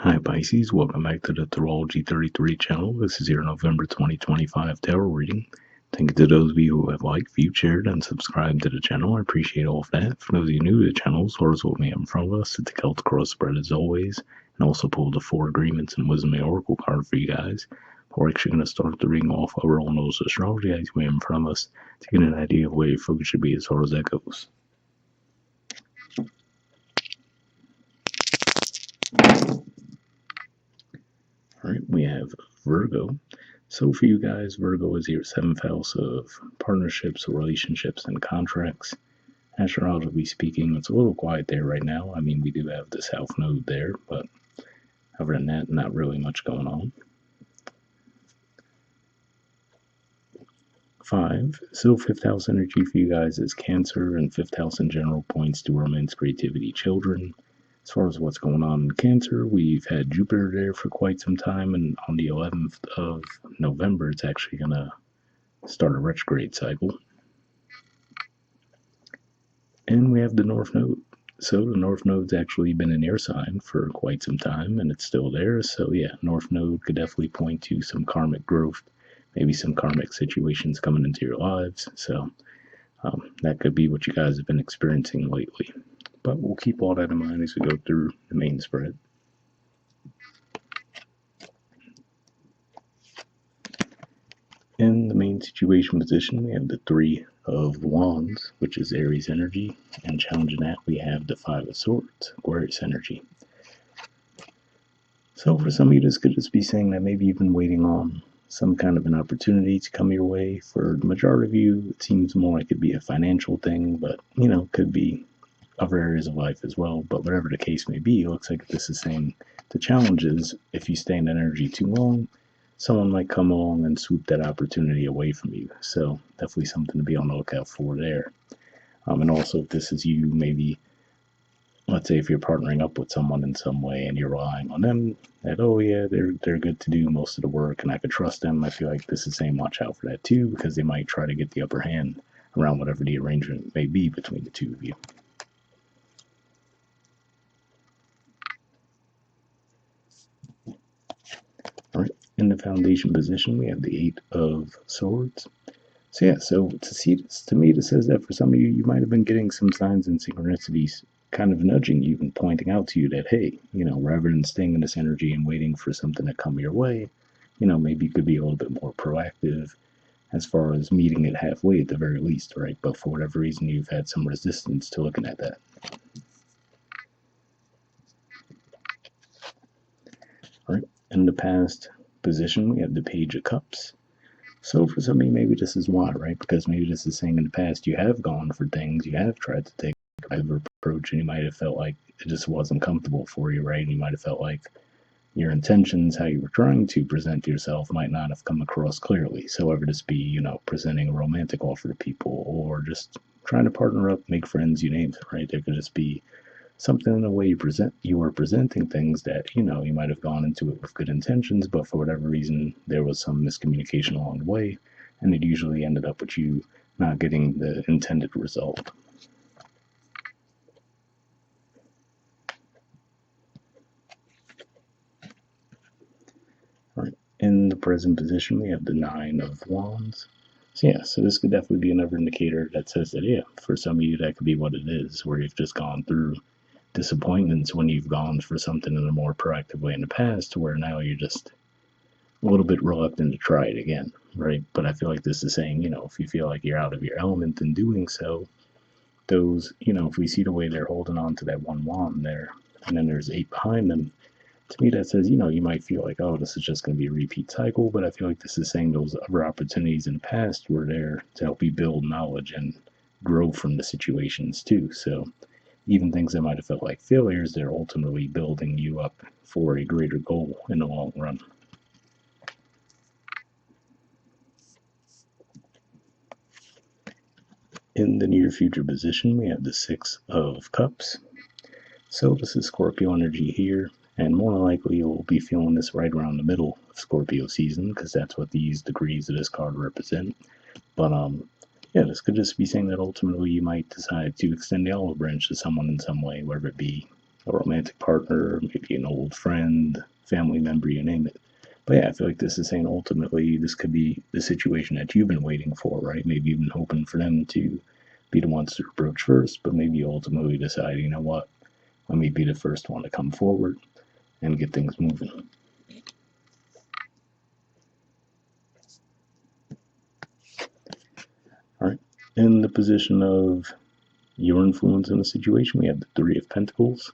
Hi Pisces, welcome back to the Astrology 33 channel. This is your November 2025 tarot reading. Thank you to those of you who have liked, viewed, shared, and subscribed to the channel. I appreciate all of that. For those of you new to the channel, as far as what we have in front of us, it's a Celtic cross spread as always, and also pulled the 4 agreements and wisdom oracle card for you guys. But we're actually going to start the reading off overall those astrology as we have in front of us to get an idea of where your focus should be as far as that goes. Alright, we have Virgo. So for you guys, Virgo is your 7th house of partnerships, relationships, and contracts. Astrologically speaking, it's a little quiet there right now. I mean, we do have the South Node there, but other than that, not really much going on. 5. So 5th house energy for you guys is Cancer, and 5th house in general points to romance, creativity, children. As far as what's going on in Cancer, we've had Jupiter there for quite some time, and on the 11th of November, it's actually going to start a retrograde cycle. And we have the North Node. So the North Node's actually been an air sign for quite some time, and it's still there. So yeah, North Node could definitely point to some karmic growth, maybe some karmic situations coming into your lives. So that could be what you guys have been experiencing lately. But we'll keep all that in mind as we go through the main spread. In the main situation position, we have the 3 of Wands, which is Aries energy, and challenging that, we have the 5 of Swords, Aquarius energy. So for some of you, this could just be saying that maybe you've been waiting on some kind of an opportunity to come your way. For the majority of you, it seems more like it could be a financial thing, but, could be other areas of life as well. But whatever the case may be, it looks like this is saying the challenge is if you stay in energy too long, someone might come along and swoop that opportunity away from you. So definitely something to be on the lookout for there. And also, if this is you, maybe, let's say if you're partnering up with someone in some way and you're relying on them, that, oh yeah, they're good to do most of the work and I could trust them. I feel like this is saying watch out for that too, because they might try to get the upper hand around whatever the arrangement may be between the two of you. All right, in the foundation position, we have the 8 of Swords. So yeah, so to me, this says that for some of you, you might have been getting some signs and synchronicities kind of nudging you and pointing out to you that, hey, rather than staying in this energy and waiting for something to come your way, maybe you could be a little bit more proactive as far as meeting it halfway at the very least, right? But for whatever reason, you've had some resistance to looking at that. All right, in the past position, we have the Page of Cups. So for some of you, maybe this is why, right? Because maybe this is saying in the past you have gone for things, you have tried to take a approach, and you might have felt like it just wasn't comfortable for you, right? And you might have felt like your intentions, how you were trying to present yourself, might not have come across clearly. So whether this be, presenting a romantic offer to people or just trying to partner up, make friends, you name it, right? There could just be something in the way you were presenting things that, you might have gone into it with good intentions, but for whatever reason, there was some miscommunication along the way, and it usually ended up with you not getting the intended result. All right, in the present position, we have the 9 of Wands. So yeah, so this could definitely be another indicator that says that, yeah, for some of you, that could be what it is, where you've just gone through disappointments when you've gone for something in a more proactive way in the past, where now you're just a little bit reluctant to try it again, right? But I feel like this is saying, if you feel like you're out of your element in doing so, those, if we see the way they're holding on to that one wand there, and then there's 8 behind them, to me that says, you might feel like, oh, this is just going to be a repeat cycle, but I feel like this is saying those other opportunities in the past were there to help you build knowledge and grow from the situations too. So even things that might have felt like failures, they're ultimately building you up for a greater goal in the long run. In the near future position, we have the 6 of Cups. So this is Scorpio energy here, and more than likely you'll be feeling this right around the middle of Scorpio season, because that's what these degrees of this card represent. But yeah, this could just be saying that ultimately you might decide to extend the olive branch to someone in some way, whether it be a romantic partner, maybe an old friend, family member, you name it. But yeah, I feel like this is saying ultimately this could be the situation that you've been waiting for, right? Maybe you've been hoping for them to be the ones to approach first, but maybe you ultimately decide, you know what, let me be the first one to come forward and get things moving. All right. In the position of your influence in the situation, we have the Three of Pentacles.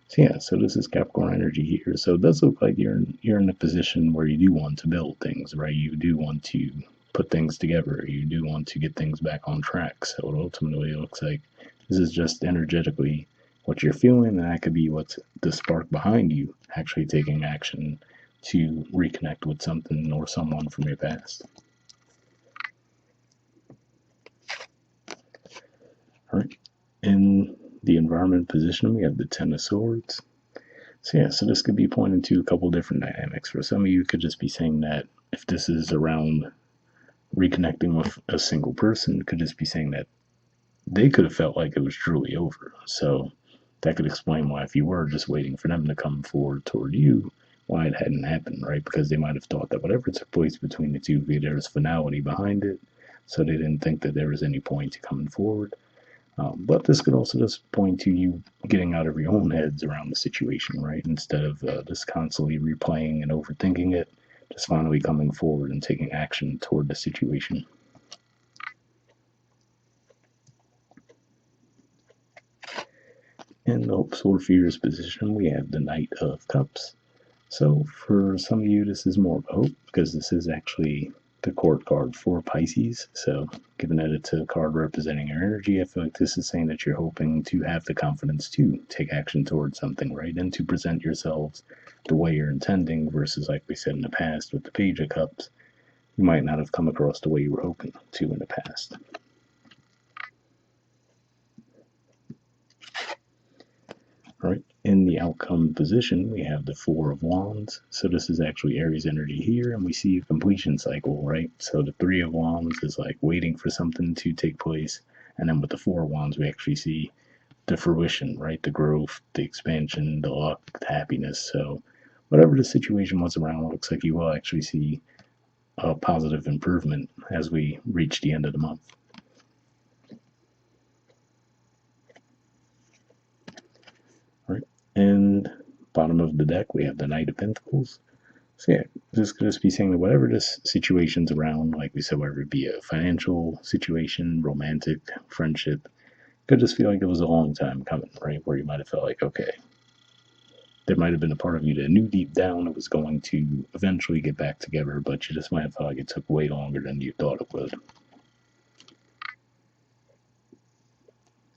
So yeah, so this is Capricorn energy here. So it does look like you're in a position where you do want to build things, right? You do want to put things together. You do want to get things back on track. So it ultimately looks like this is just energetically what you're feeling, and that could be what's the spark behind you actually taking action to reconnect with something or someone from your past. All right. In the environment position, we have the Ten of Swords. So yeah, so this could be pointing to a couple different dynamics. For some of you, it could just be saying that if this is around reconnecting with a single person, it could just be saying that they could have felt like it was truly over. So that could explain why, if you were just waiting for them to come forward toward you, why it hadn't happened, right? Because they might have thought that whatever took place between the two, there was finality behind it, so they didn't think that there was any point to coming forward. But this could also just point to you getting out of your own heads around the situation, right? Instead of just constantly replaying and overthinking it, just finally coming forward and taking action toward the situation. In the hopes or fears position, we have the Knight of Cups. So for some of you, this is more of a hope because this is actually the court card for Pisces. So given that it's a card representing your energy, I feel like this is saying that you're hoping to have the confidence to take action towards something, right? And to present yourselves the way you're intending versus, like we said in the past with the Page of Cups, you might not have come across the way you were hoping to in the past. All right. In the outcome position, we have the Four of Wands. So this is actually Aries energy here, and we see a completion cycle, right? So the Three of Wands is like waiting for something to take place, and then with the Four of Wands, we actually see the fruition, right? The growth, the expansion, the luck, the happiness. So whatever the situation was around, it looks like you will actually see a positive improvement as we reach the end of the month. All right. And bottom of the deck, we have the Knight of Pentacles. So yeah, this could just be saying that whatever this situation's around, like we said, whether it be a financial situation, romantic, friendship, could just feel like it was a long time coming, right? Where you might have felt like, okay, there might have been a part of you that knew deep down it was going to eventually get back together, but you just might have felt like it took way longer than you thought it would.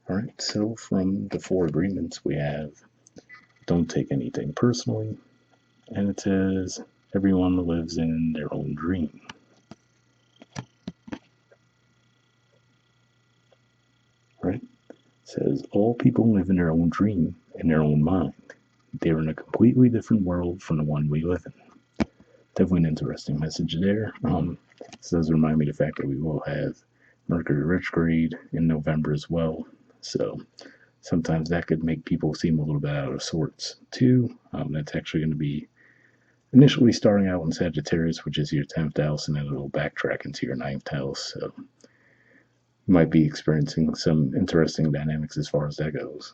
All right, so from the four agreements we have, don't take anything personally, and it says everyone lives in their own dream. Right? It says all people live in their own dream, in their own mind. They're in a completely different world from the one we live in. Definitely an interesting message there. This does remind me of the fact that we will have Mercury retrograde in November as well. So sometimes that could make people seem a little bit out of sorts too. That's actually going to be initially starting out in Sagittarius, which is your 10th house, and then it'll backtrack into your 9th house. So you might be experiencing some interesting dynamics as far as that goes.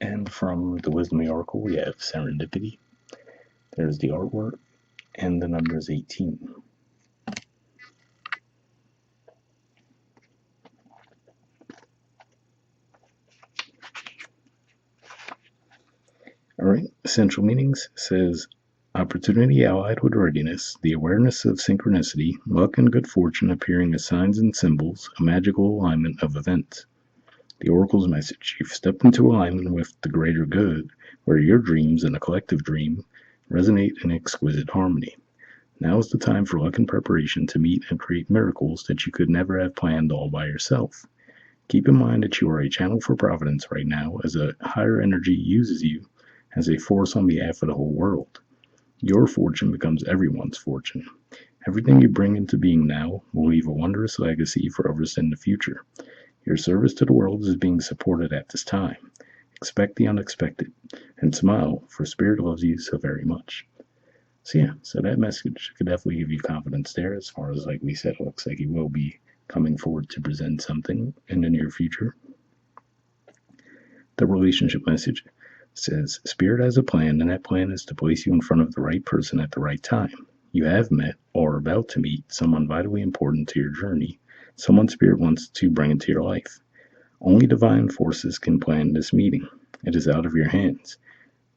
And from the Wisdom Oracle, we have Serendipity. There's the artwork, and the number is 18. All right, essential meanings says opportunity allied with readiness, the awareness of synchronicity, luck and good fortune appearing as signs and symbols, a magical alignment of events. The Oracle's message: you've stepped into alignment with the greater good, where your dreams and the collective dream resonate in exquisite harmony. Now is the time for luck and preparation to meet and create miracles that you could never have planned all by yourself. Keep in mind that you are a channel for providence right now, as a higher energy uses you as a force on behalf of the whole world. Your fortune becomes everyone's fortune. Everything you bring into being now will leave a wondrous legacy for others in the future. Your service to the world is being supported at this time. Expect the unexpected and smile, for Spirit loves you so very much. So yeah, so that message could definitely give you confidence there. As far as like we said, it looks like he will be coming forward to present something in the near future. The relationship message says Spirit has a plan, and that plan is to place you in front of the right person at the right time. You have met or are about to meet someone vitally important to your journey, someone Spirit wants to bring into your life. Only divine forces can plan this meeting. It is out of your hands.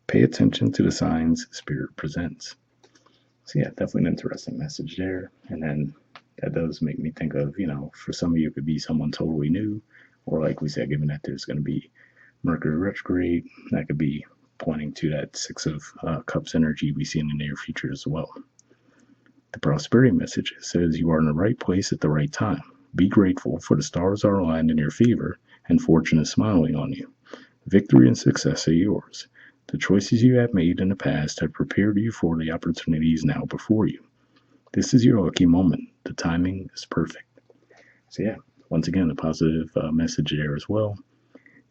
Pay attention to the signs Spirit presents. So yeah, definitely an interesting message there. And then that does make me think of, for some of you, it could be someone totally new, or like we said, given that there's going to be Mercury retrograde, that could be pointing to that Six of Cups energy we see in the near future as well. The prosperity message says you are in the right place at the right time. Be grateful, for the stars are aligned in your favor, and fortune is smiling on you. Victory and success are yours. The choices you have made in the past have prepared you for the opportunities now before you. This is your lucky moment. The timing is perfect. So yeah, once again, a positive message there as well.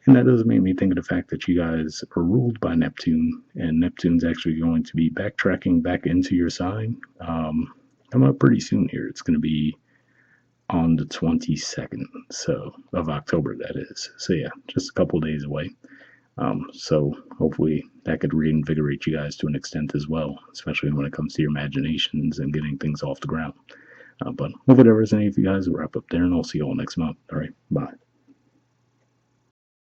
And that does make me think of the fact that you guys are ruled by Neptune, and Neptune's actually going to be backtracking back into your sign. Coming up pretty soon here. It's going to be on the 22nd of October, that is. So yeah, just a couple days away. So hopefully that could reinvigorate you guys to an extent as well, especially when it comes to your imaginations and getting things off the ground. But hopefully that resonates with you guys. We'll wrap up there, and I'll see you all next month. All right, bye.